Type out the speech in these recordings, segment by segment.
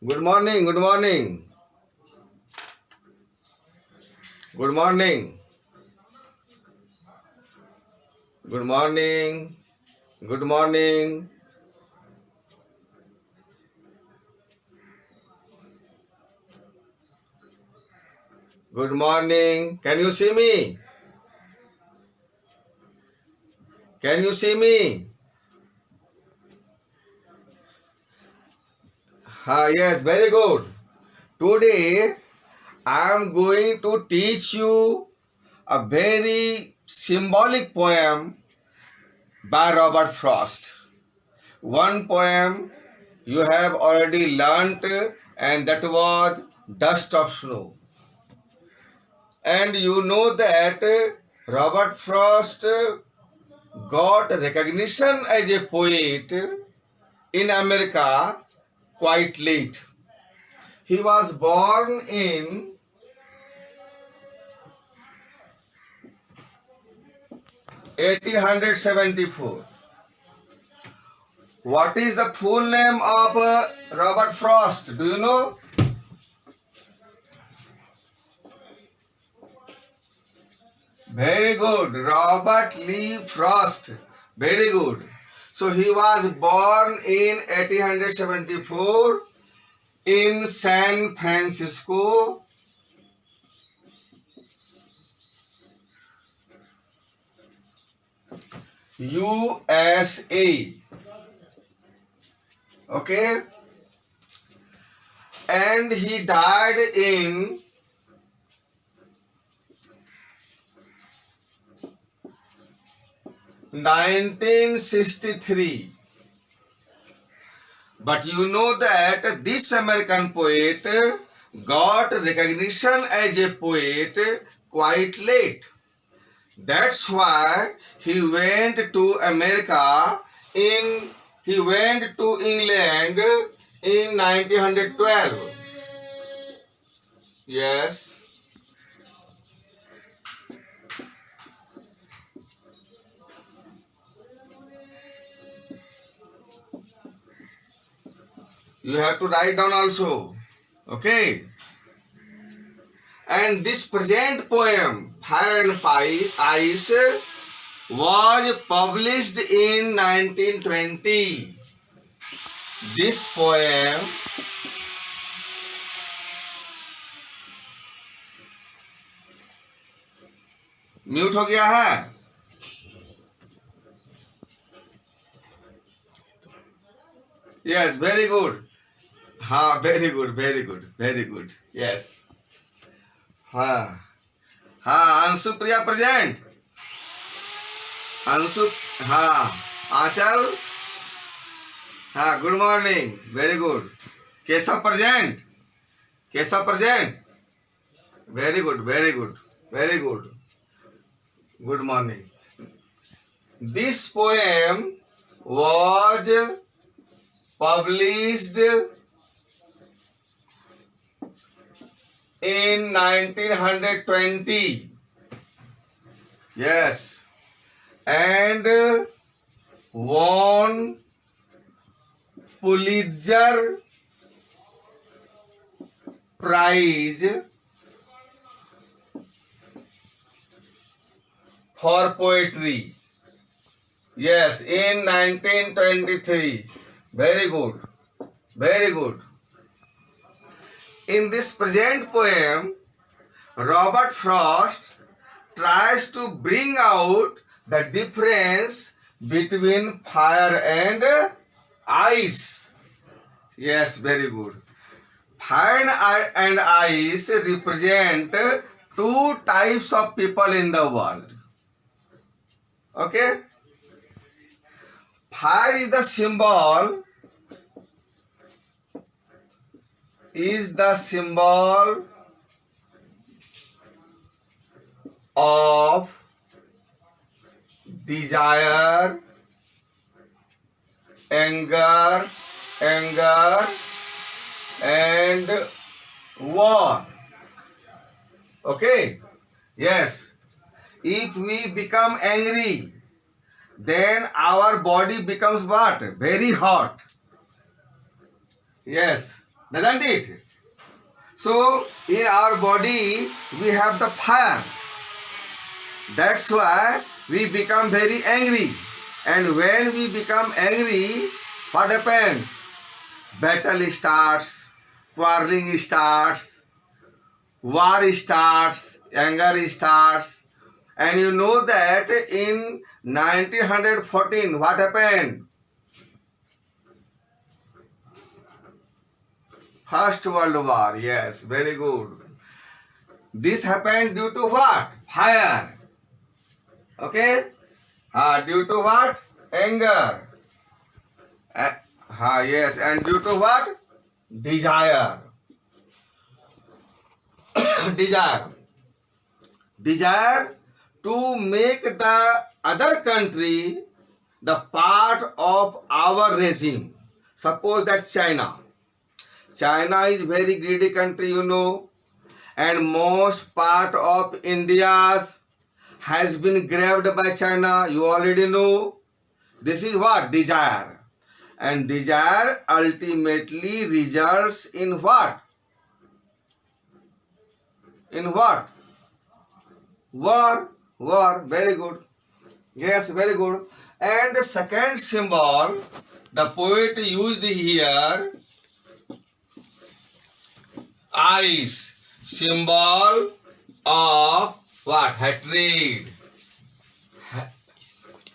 Good morning, good morning, good morning, good morning, good morning, good morning. Can you see me? Can you see me? Yes, very good. Today I am going to teach you a very symbolic poem by Robert Frost. One poem you have already learnt, and that was Dust of Snow. And you know that Robert Frost got recognition as a poet in America quite late. He was born in 1874. What is the full name of Robert Frost? Do you know? Very good. Robert Lee Frost. Very good. So he was born in 1874 in San Francisco, USA. Okay? And he died in 1963. But you know that this American poet got recognition as a poet quite late. That's why he went to America he went to England in 1912. Yes. You have to write down also. Okay. And this present poem, Fire and Ice, was published in 1920. This poem mute हो गया है. Yes, very good. हाँ, very good, very good, very good. Yes. हाँ हाँ, अंशु प्रिया present. Anshu, हाँ. आंचल, हाँ, good morning, very good. Keshav present. Keshav present. Very good, very good, very good. Good morning. This poem was published in 1920. Yes. And won Pulitzer Prize for poetry. Yes, in 1923. Very good. Very good. In this present poem, Robert Frost tries to bring out the difference between fire and ice. Yes, very good. Fire and ice represent two types of people in the world. Okay? Fire is the symbol of desire, anger, and war. Okay? Yes. If we become angry, then our body becomes what? Very hot. Yes. doesn't it? So in our body we have the fire. That's why we become very angry. And when we become angry, what happens? Battle starts, quarreling starts, war starts, anger starts. And you know that in 1914, what happened? First World War. Yes, very good. This happened due to what? Fire. Okay? Due to what? Anger. Yes, and due to what? Desire. Desire. Desire to make the other country the part of our regime. Suppose that China. China is very greedy country, you know, and most part of India's has been grabbed by China. You already know. This is what? Desire. And desire ultimately results in what? In what? War. War. Very good. Yes, very good. And the second symbol the poet used here, eyes, symbol of what? Hatred.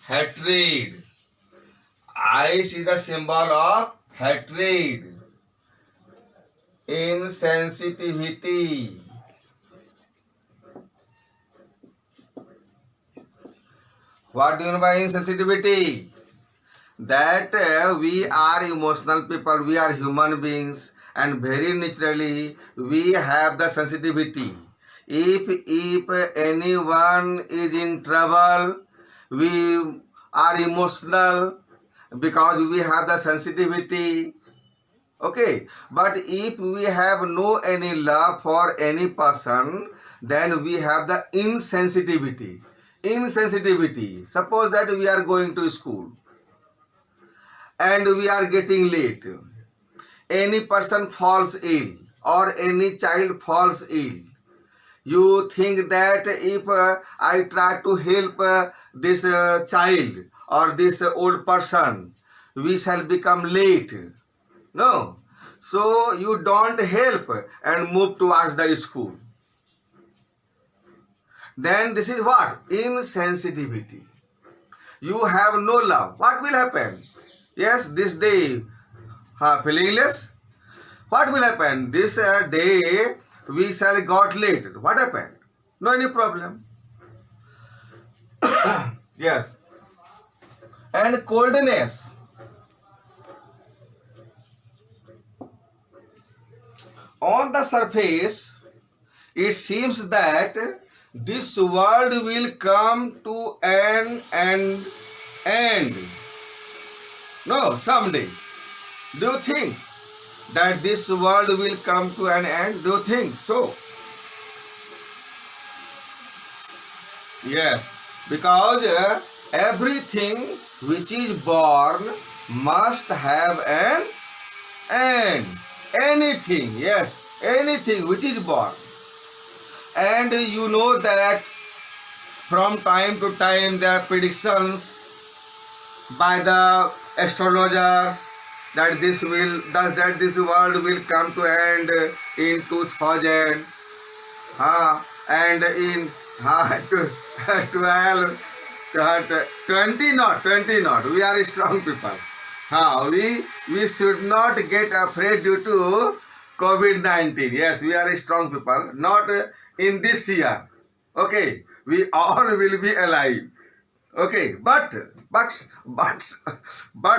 Hatred. Eyes is the symbol of hatred. Insensitivity. What do you mean by insensitivity? That we are emotional people, we are human beings, and very naturally we have the sensitivity. If anyone is in trouble, we are emotional because we have the sensitivity. Okay, but if we have no any love for any person, then we have the insensitivity. Insensitivity. Suppose that we are going to school and we are getting late. Any person falls ill or any child falls ill. You think that if I try to help this child or this old person, we shall become late. No. So you don't help and move towards the school. Then this is what? Insensitivity. You have no love. What will happen? Yes, this day feeling less. What will happen? This day we shall got late. What happened? No any problem. Yes. And coldness. On the surface, it seems that this world will come to an end. No, someday. Do you think that this world will come to an end? Do you think so? Yes, because everything which is born must have an end. Anything, yes, anything which is born. And you know that from time to time there are predictions by the astrologers that this world will come to end in 2000 and in 12 20 not we are strong people. We should not get afraid due to COVID-19. Yes, we are strong people, not in this year. Okay, we all will be alive. Okay, but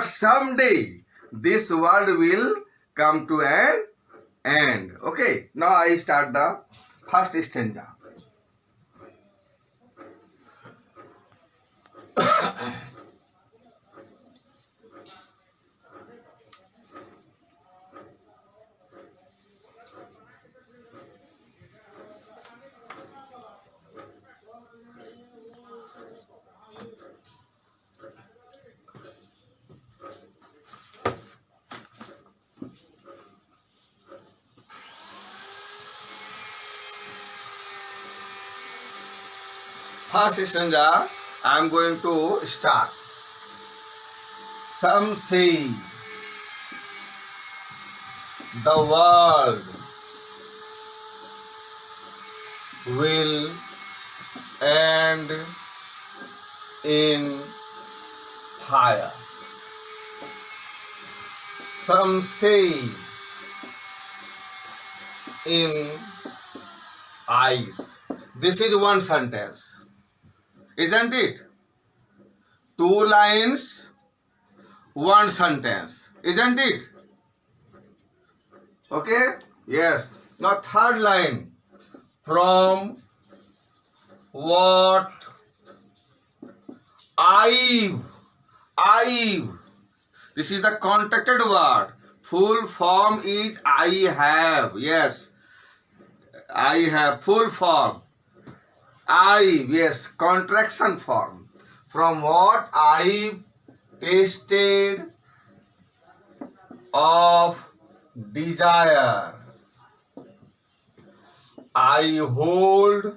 someday this world will come to an end. Okay, now I start the first stanza. first stanza I am going to start. Some say the world will end in fire. Some say in ice. This is one sentence, isn't it? Two lines, one sentence, isn't it? Okay? Yes. Now third line. From what I've. This is the contracted word. Full form is I have. Yes. I have. Full form. I. Yes. Contraction form. From what I've tasted of desire, I hold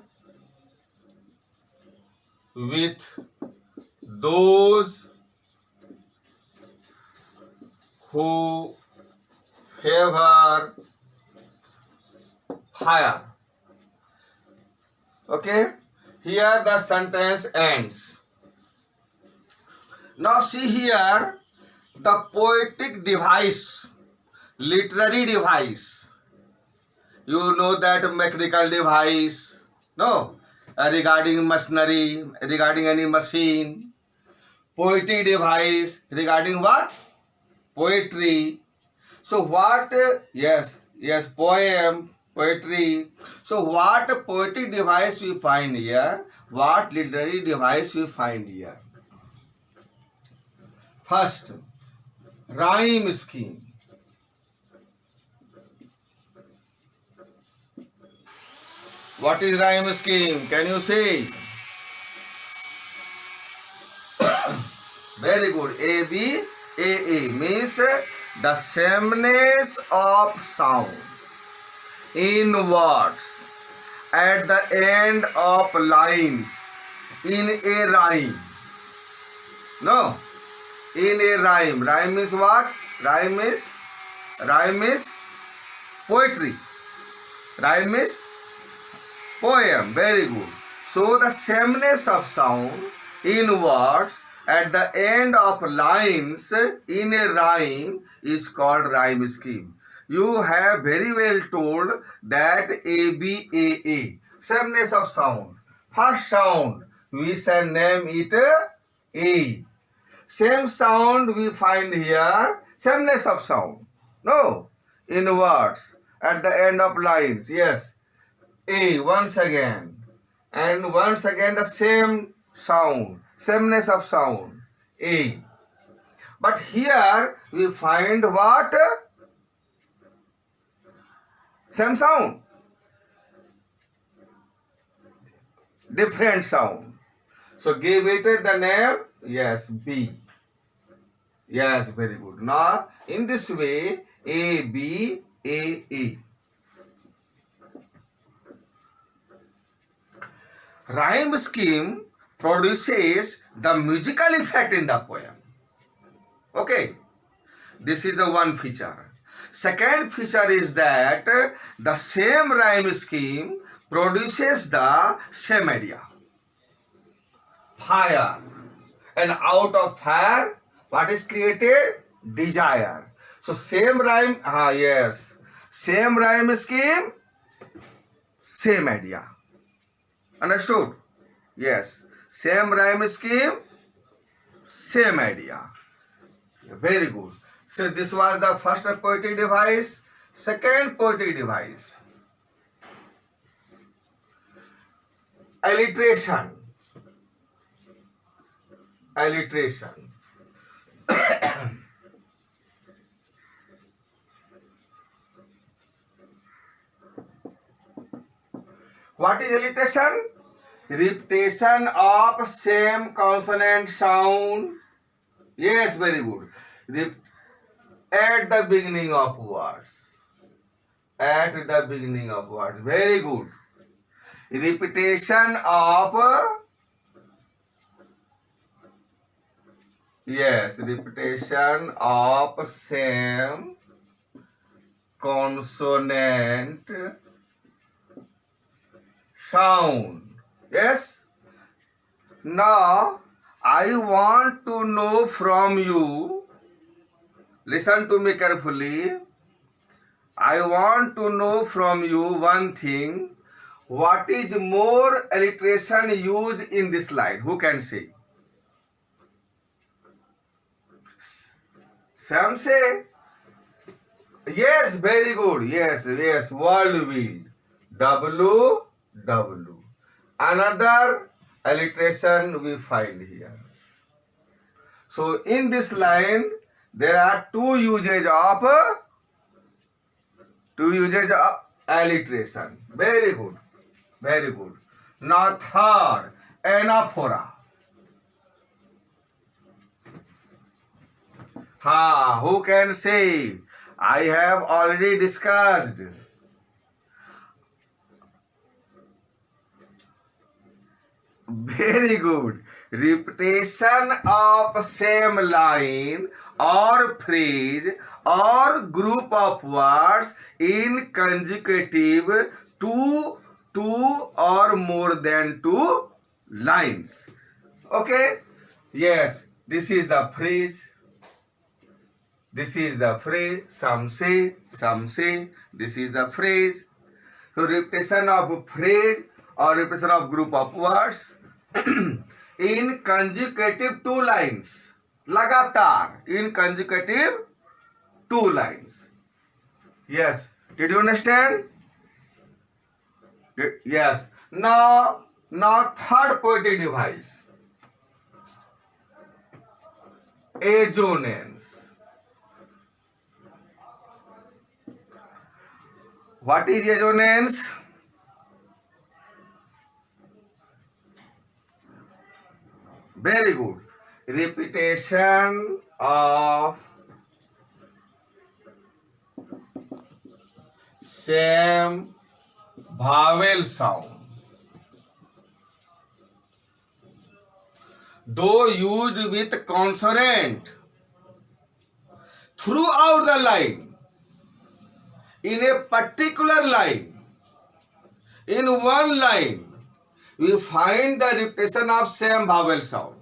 with those who favor fire. Okay, here the sentence ends. Now see here the poetic device, literary device. You know that mechanical device, no? Regarding machinery, regarding any machine. Poetic device, regarding what? Poetry. So what? Yes, poem, poetry. So what poetic device we find here? What literary device we find here? First, rhyme scheme. What is rhyme scheme? Can you say? Very good. A, B, A means the sameness of sound in words at the end of lines in a rhyme. No, in a rhyme. Rhyme is what? Rhyme is poetry. Rhyme is poem. Very good. So the sameness of sound in words at the end of lines in a rhyme is called rhyme scheme. You have very well told that A, B, A. Sameness of sound. First sound, we shall name it A. Same sound we find here, sameness of sound. No, in words, at the end of lines, yes. A, once again. And once again the same sound, sameness of sound, A. But here we find what? Same sound. Different sound. So give it the name, yes, B. Yes, very good. Now, in this way, A, B, A. Rhyme scheme produces the musical effect in the poem. Okay, this is the one feature. Second feature is that the same rhyme scheme produces the same idea. Fire. And out of fire, what is created? Desire. So same rhyme, yes. Same rhyme scheme, same idea. Understood? Yes. Same rhyme scheme, same idea. Very good. So this was the first poetic device. Second poetic device. Alliteration. What is alliteration? Repetition of same consonant sound. Yes, very good. At the beginning of words. At the beginning of words. Very good. Repetition of Yes, repetition of same consonant sound. Yes. Now I want to know from you. Listen to me carefully. I want to know from you one thing. What is more alliteration used in this line? Who can say? Sam say. Yes, very good. Yes, yes. Whirlwind. W, W. Another alliteration we find here. So in this line, there are two uses of alliteration. Very good. Very good. Now third, anaphora. Who can say? I have already discussed. Very good. Repetition of same line or phrase or group of words in consecutive two or more than two lines. Okay? Yes, this is the phrase. This is the phrase. Some say. This is the phrase. So repetition of phrase or repetition of group of words in consecutive two lines. Lagatar in consecutive two lines. Yes. Did you understand? Yes. Now third poetic device. Assonance. What is assonance? Very good. Repetition of same vowel sound, though used with consonant throughout the line. In a particular line, in one line, we find the repetition of same vowel sound.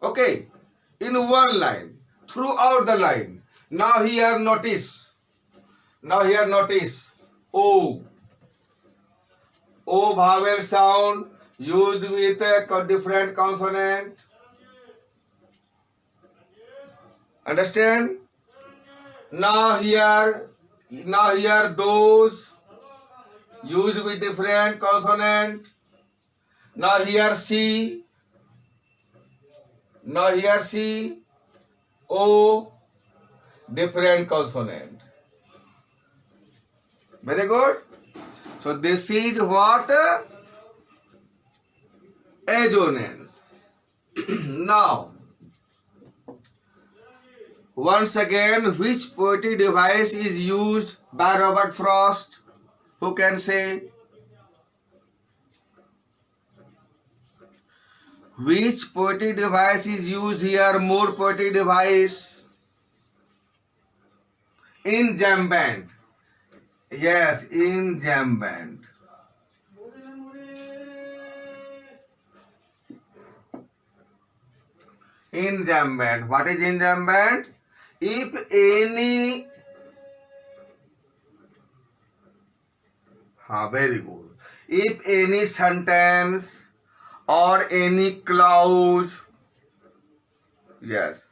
Okay, in one line, throughout the line. Now here notice. O. O vowel sound used with a different consonant. Understand? Now here those used with different consonant. Now here C. O, different consonant. Very good. So this is what assonance. Now, once again, which poetic device is used by Robert Frost? Who can say? Which poetic device is used here? More poetic device. In jam band. Yes, in jam band. In jam band. What is in jam band? If any, very good. If any sentence or any clause, yes.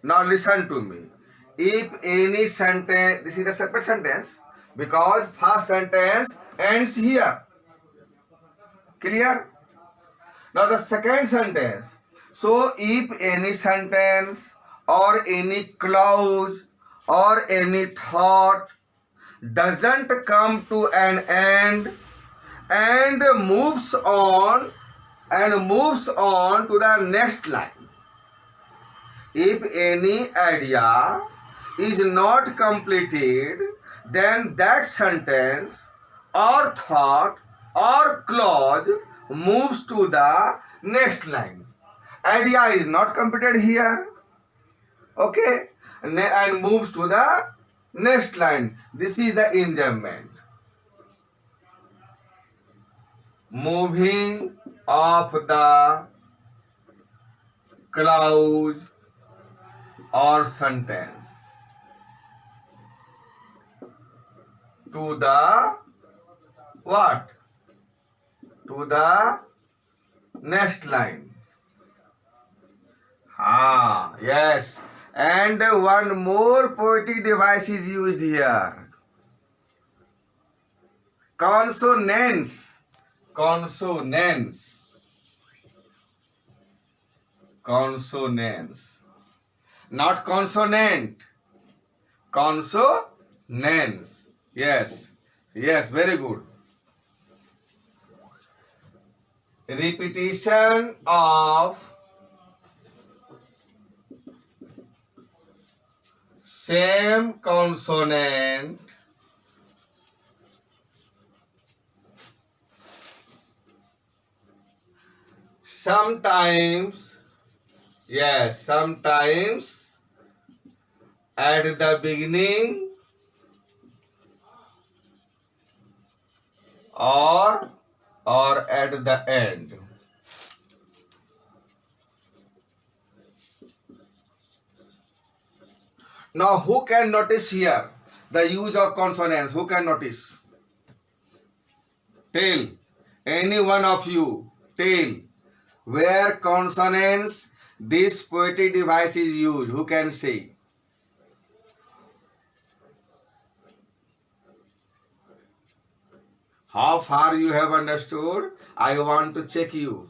Now listen to me. If any sentence, this is a separate sentence because first sentence ends here. Clear? Now the second sentence. So if any sentence or any clause or any thought doesn't come to an end and moves on to the next line. If any idea is not completed, then that sentence or thought or clause moves to the next line. Idea is not completed here. Okay, and moves to the next line. This is the enjambment. Moving of the clause or sentence to the what? To the next line. Yes. And one more poetic device is used here. Consonance. Consonance. Consonance. Not consonant. Consonance. Yes. Yes, very good. Repetition of same consonant sometimes, yes, sometimes at the beginning or at the end. Now, who can notice here the use of consonants? Who can notice? Tell. Any one of you, tell where consonants this poetic device is used. Who can say? How far you have understood? I want to check you.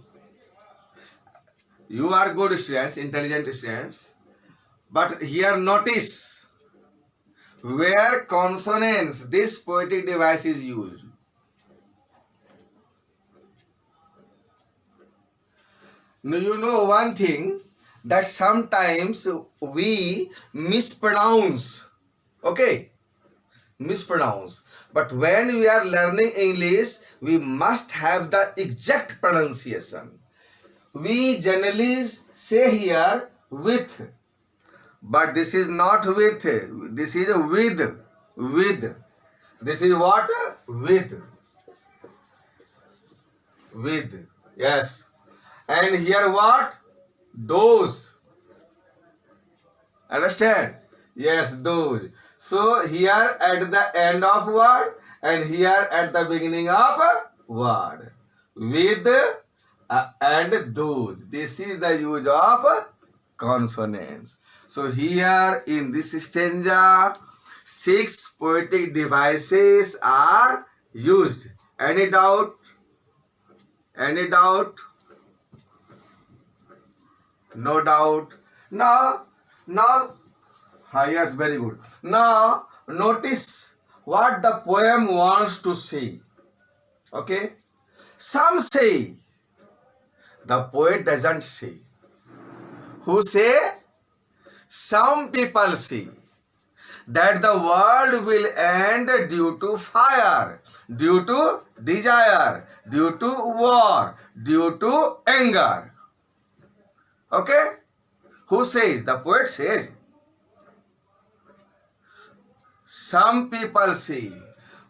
You are good students, intelligent students. But here notice where consonants this poetic device is used. Now you know one thing, that sometimes we mispronounce. Okay? Mispronounce. But when we are learning English, we must have the exact pronunciation. We generally say here with. But this is not with. This is with. With. This is what? With. With. Yes. And here what? Those. Understand? Yes, those. So here at the end of word and here at the beginning of word. With and those. This is the use of consonants. So here in this stanza, 6 poetic devices are used. Any doubt? Any doubt? No doubt. Now, yes, very good. Now, notice what the poem wants to say. Okay? Some say, the poet doesn't say. Who say? Some people say that the world will end due to fire, due to desire, due to war, due to anger. Okay? Who says? The poet says. Some people say.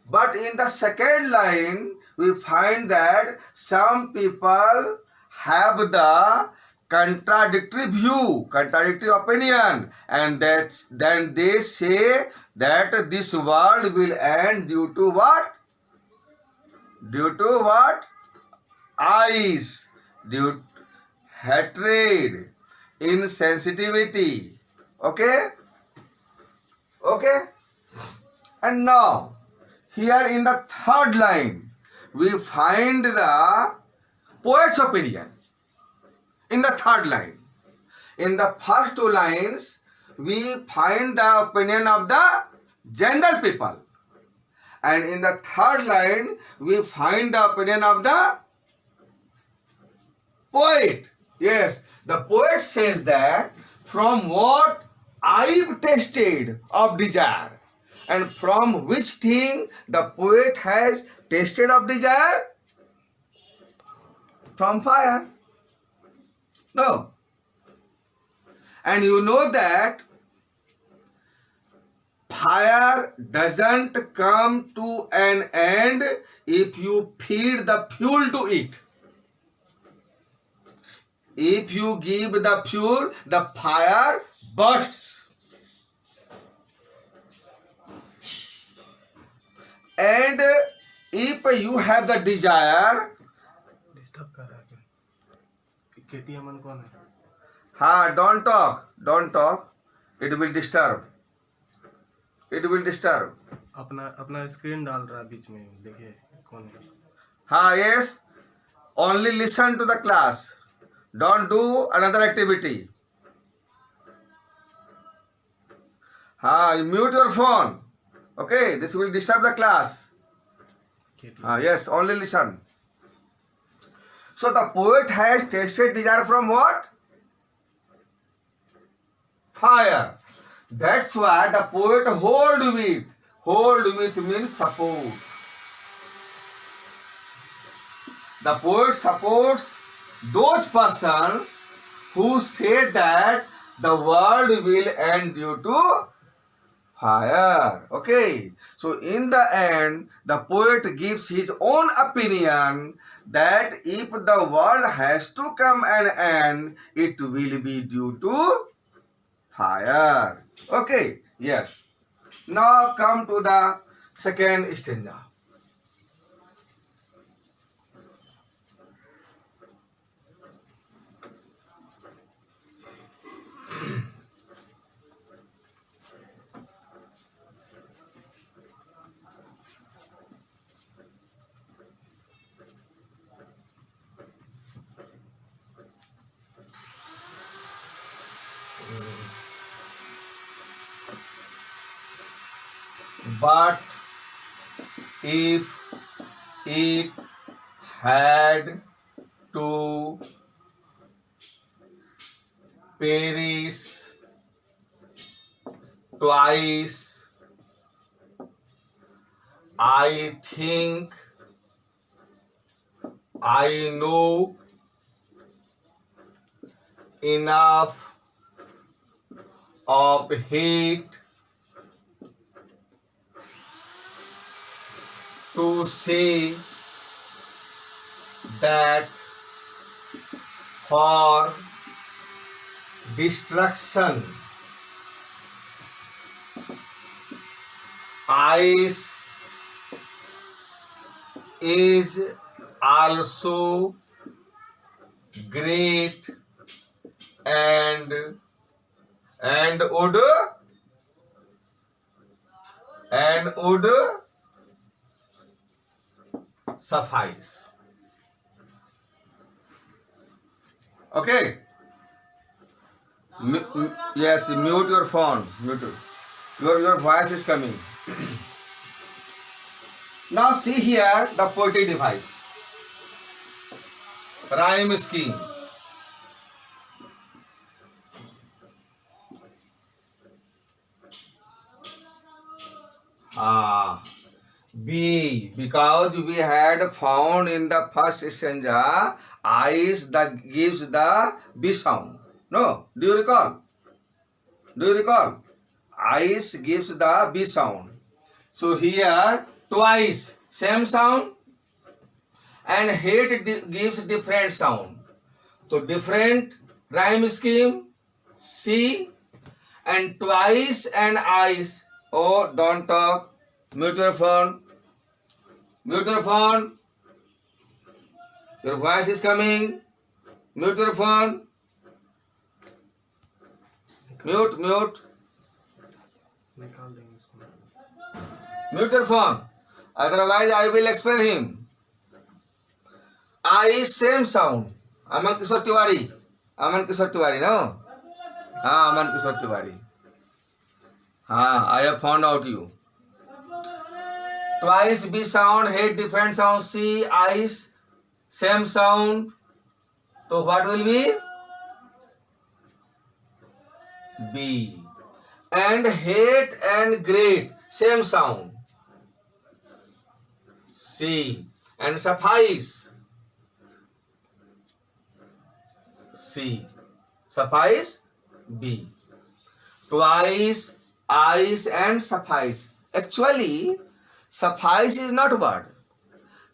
But in the second line, we find that some people have the contradictory view, contradictory opinion, and then they say that this world will end due to what? Due to what? Eyes, due to hatred, insensitivity. Okay? Okay? And now, here in the third line, we find the poet's opinion. In the third line. In the first 2 lines, we find the opinion of the general people. And in the third line, we find the opinion of the poet. Yes, the poet says that from what I've tasted of desire, and from which thing the poet has tasted of desire? From fire. No. And you know that fire doesn't come to an end if you feed the fuel to it. If you give the fuel, the fire bursts. And if you have the desire, disturb कर रहा है केटी अमन कौन है? हाँ, don't talk. It will disturb. अपना screen डाल रहा है बीच में, देखिए कौन है. हाँ, yes. Only listen to the class. Don't do another activity. हाँ, you mute your phone. Okay, this will disturb the class. Katie Yes, only listen. So the poet has tasted desire from what? Fire. That's why the poet hold with. Hold with means support. The poet supports those persons who say that the world will end due to fire. Okay. So in the end, the poet gives his own opinion that if the world has to come an end, it will be due to fire. Okay. Yes. Now come to the second stanza. But if it had to perish twice, I think I know enough of heat to say that for destruction ice is also great and would suffice. Okay. Yes, mute your phone. Mute it. Your voice is coming. Now see here the poetry device. Rhyme scheme. B, because we had found in the first stanza ice that gives the B sound. No, do you recall? Ice gives the B sound. So here twice same sound and heat gives different sound. So different rhyme scheme C and twice and ice. Oh, don't talk. Mute your phone. Your voice is coming. Mute your phone. Mute. निकाल देंगे इसको. Mute your phone. Otherwise, I will explain him. I same sound. Aman Kishore Tiwari, no? Aman Kishore Tiwari. I have found out you. Twice B sound, head different sound. C, ice, same sound. So what will be? B. And hate and great, same sound. C. And suffice. C. Suffice B. Twice, ice and suffice. Actually, suffice is not word.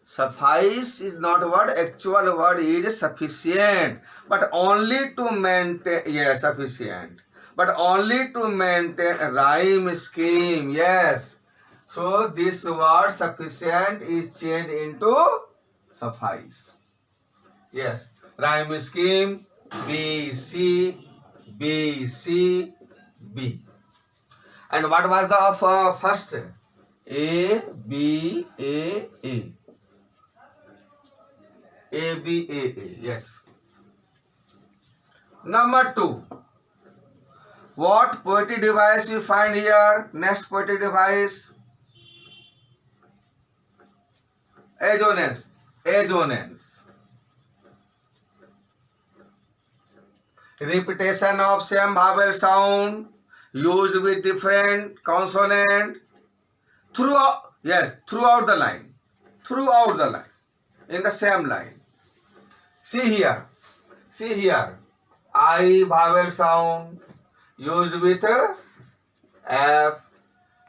Suffice is not word. Actual word is sufficient. But only to maintain, yes, sufficient. But only to maintain a rhyme scheme, yes. So this word sufficient is changed into suffice. Yes, rhyme scheme B, C, B, C, B. And what was the first? A, B, A, A. A, B, A, A. Yes. Number 2. What poetic device you find here? Next poetic device. Assonance. Assonance. Repetition of same vowel sound used with different consonant throughout. Yes, throughout the line. Throughout the line. In the same line. See here. See here. I vowel sound used with F.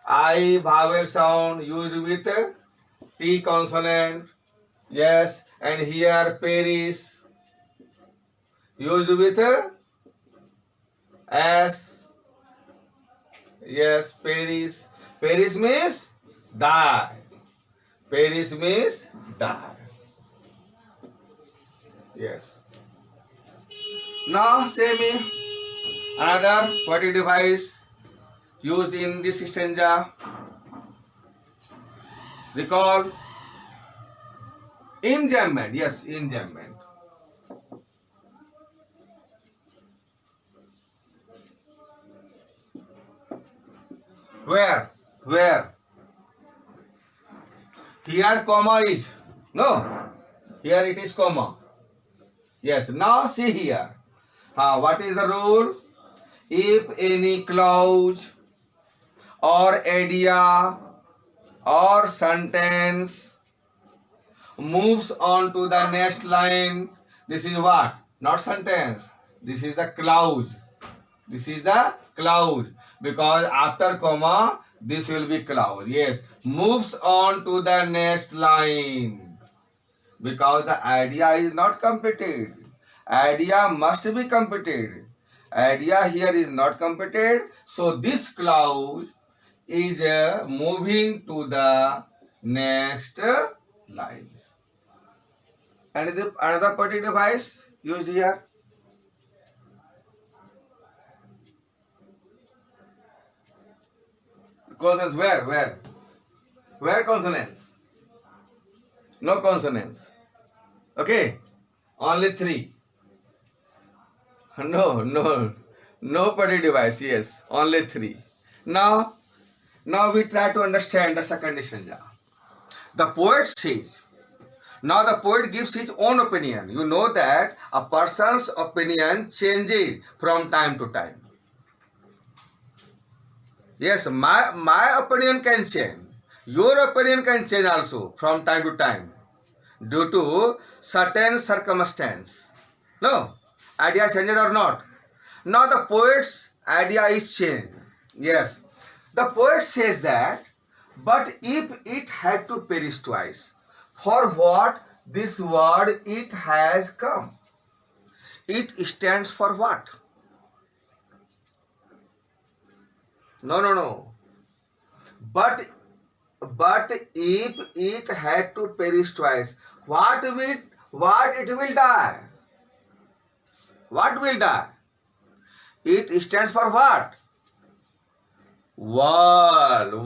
I vowel sound used with T consonant. Yes. And here Paris used with S. Yes. Paris. Paris means die. Paris means die. Yes. Now say me another poetic device used in this stanza. Recall. Enjambment. Yes, enjambment. Where? Where? Here comma is. No. Here it is comma. Yes. Now see here. What is the rule? If any clause or idea or sentence moves on to the next line, this is what? Not sentence. This is the clause. This is the clause. Because after comma, this will be clause. Yes. Moves on to the next line. Because the idea is not completed. Idea must be completed. Idea here is not completed. So this clause is moving to the next lines. And another poetic device used here. Consonants. Where? Where consonants? No consonants. Okay. Only 3. No poetic device. Yes, only 3. Now we try to understand the second stanza. The poet says. Now the poet gives his own opinion. You know that a person's opinion changes from time to time. Yes, my opinion can change. Your opinion can change also from time to time due to certain circumstance. No, idea changes or not. Now the poet's idea is changed. Yes, the poet says that, but if it had to perish twice, for what this word it has come? It stands for what? No. But if it had to perish twice, what it will die? What will die? It stands for what? World.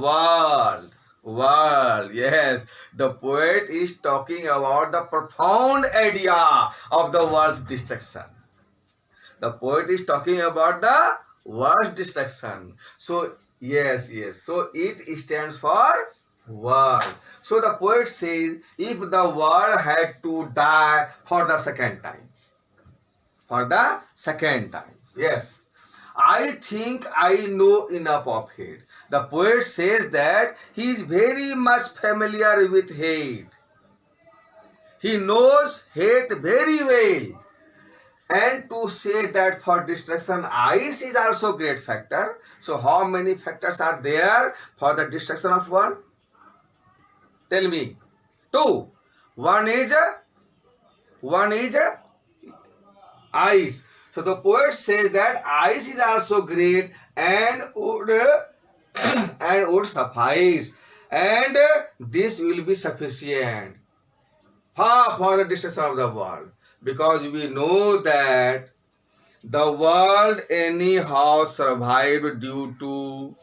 Yes, the poet is talking about the profound idea of the world's destruction. The poet is talking about the world's destruction. So yes. So it stands for world. So the poet says, if the world had to die for the second time. Yes. I think I know enough of hate. The poet says that he is very much familiar with hate. He knows hate very well. And to say that for destruction ice is also great factor. So how many factors are there for the destruction of world? Tell me. Two. One is ice. So the poet says that ice is also great and would and would suffice, and this will be sufficient for the destruction of the world, because we know that the world anyhow survived due to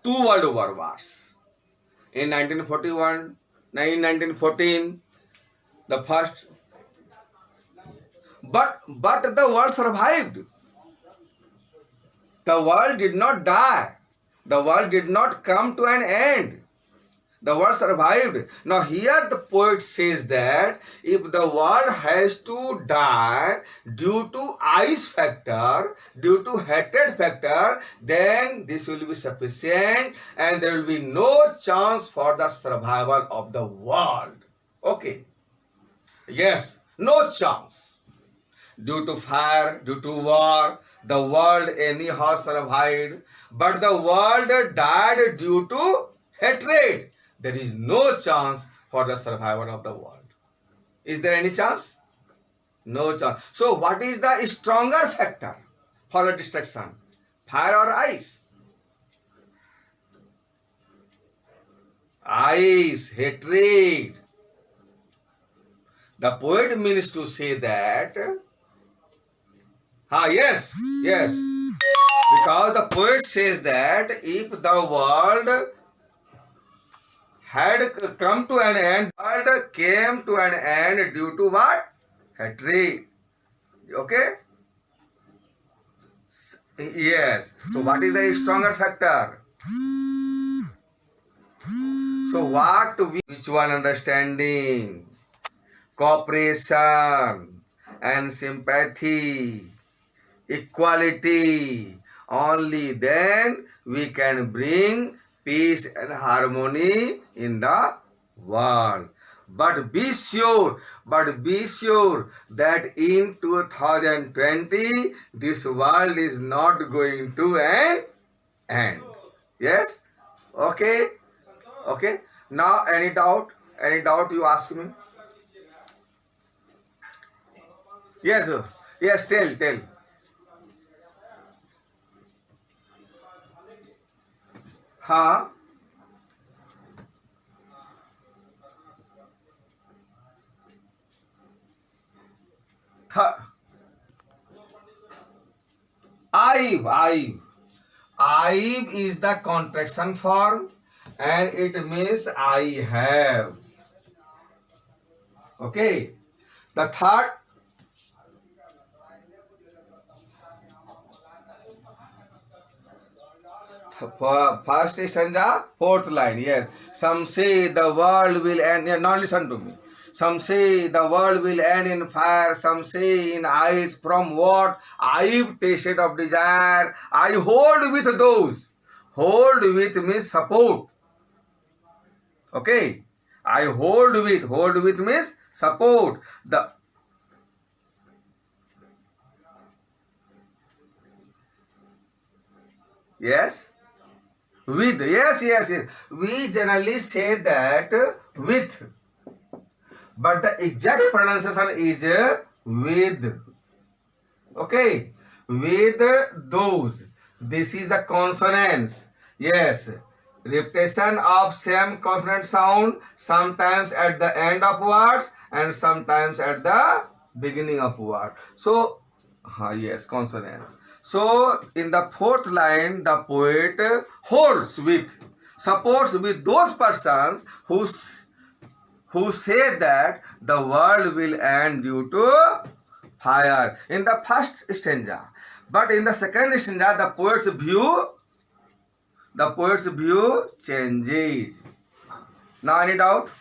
two world wars. In 1941, in 1914, the first, but the world survived. The world did not die. The world did not come to an end. The world survived. Now here the poet says that if the world has to die due to ice factor, due to hatred factor, then this will be sufficient and there will be no chance for the survival of the world. Okay. Yes, no chance. Due to fire, due to war, the world anyhow survived, but the world died due to hatred. There is no chance for the survival of the world. Is there any chance? No chance. So what is the stronger factor for the destruction? Fire or ice? Ice, hatred. The poet means to say that, yes, because the poet says that if the world had come to an end, world came to an end due to what? Hatred. Okay? Yes. So what is the stronger factor? So what mutual understanding, cooperation and sympathy, equality. Only then we can bring peace and harmony in the world. But be sure that in 2020 this world is not going to end. Yes? Okay? Okay? Now any doubt? Any doubt you ask me? Yes, sir. Yes, tell. हाँ, Ive is the contraction form and it means I have. Okay. The third, first stanza, fourth line. Yes. Some say the world will end. Now listen to me. Some say the world will end in fire. Some say in ice. From what I've tasted of desire, I hold with those. Hold with means support. Okay. I hold with. Hold with means support. Yes. With. Yes. We generally say that with. But the exact pronunciation is with. Okay. With those. This is the consonants. Yes. Repetition of same consonant sound, sometimes at the end of words and sometimes at the beginning of word. So, yes, consonants. So, in the fourth line, the poet holds with, supports with those persons who say that the world will end due to fire in the first stanza. But in the second stanza, the poet's view changes. Now, any doubt?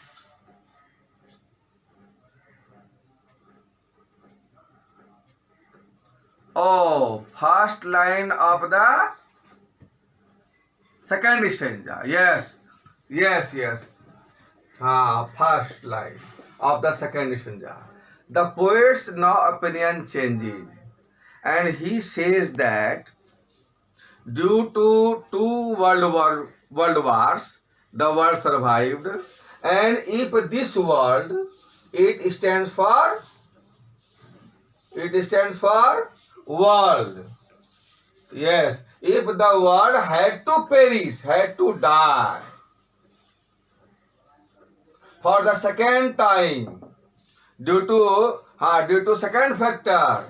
Oh, first line of the second stanza. Yes. First line of the second stanza. the poet's now opinion changes, and he says that due to two world wars, the world survived, and if this world, it stands for world. Yes, if the world had to perish, had to die for the second time due to second factor,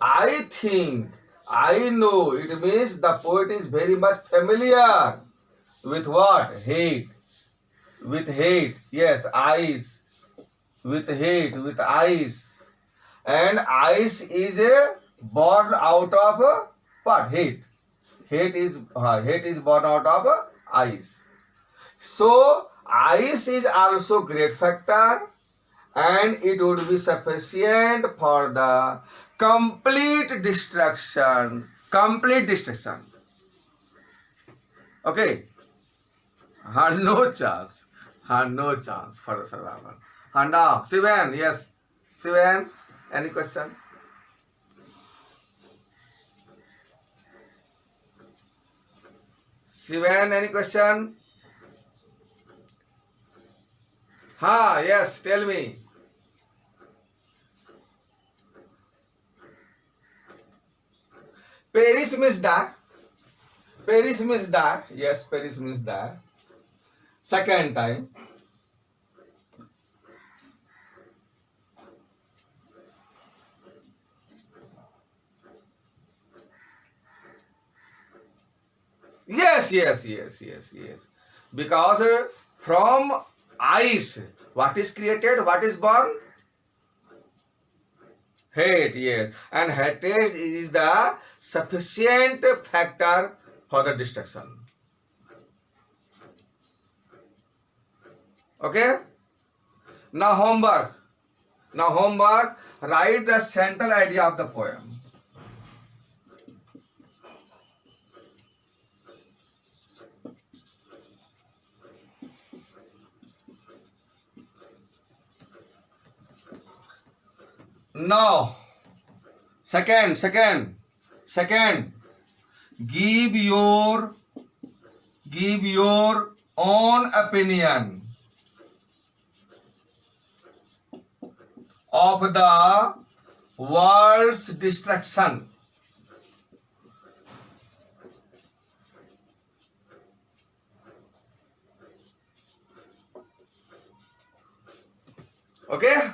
I think, I know, it means the poet is very much familiar with what? Hate. With hate. Yes, ice. With hate, with ice. And ice is born out of what? Hate. Hate is born out of ice. So ice is also great factor, and it would be sufficient for the complete destruction. Okay. No chance for the survival. And now, Sivan, yes. Sivan, any question? Sivan, any question? Yes, tell me. Paris means die. Yes, Paris means die. Second time. Yes. Because from ice, what is created? What is born? Hate, yes. And hatred is the sufficient factor for the destruction. Okay? Now homework. Write the central idea of the poem. Now, second, give your own opinion of the world's destruction. Okay?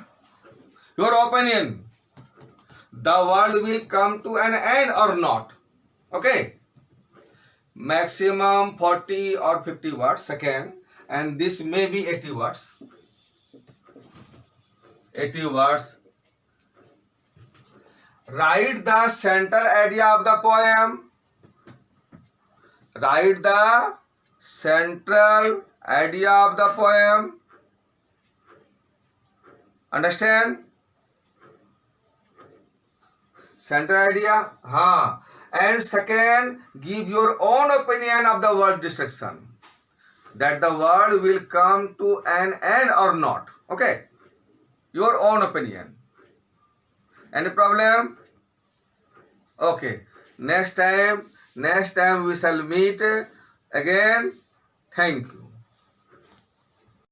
Your opinion. The world will come to an end or not? Okay? Maximum 40 or 50 words, second, and this may be 80 words. 80 words. Write the central idea of the poem. Write the central idea of the poem. Understand? Central idea? And second, give your own opinion of the world destruction. That the world will come to an end or not. Okay? Your own opinion. Any problem? Okay. Next time we shall meet again. Thank you.